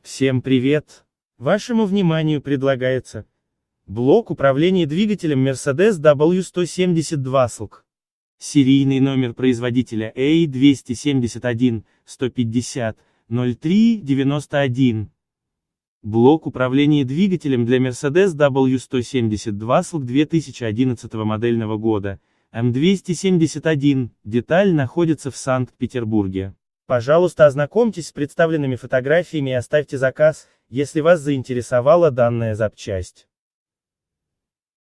Всем привет! Вашему вниманию предлагается блок управления двигателем Mercedes W172 SLK. Серийный номер производителя A271 150 03 91. Блок управления двигателем для Mercedes W172 SLK 2011 модельного года, М271, деталь находится в Санкт-Петербурге. Пожалуйста, ознакомьтесь с представленными фотографиями и оставьте заказ, если вас заинтересовала данная запчасть.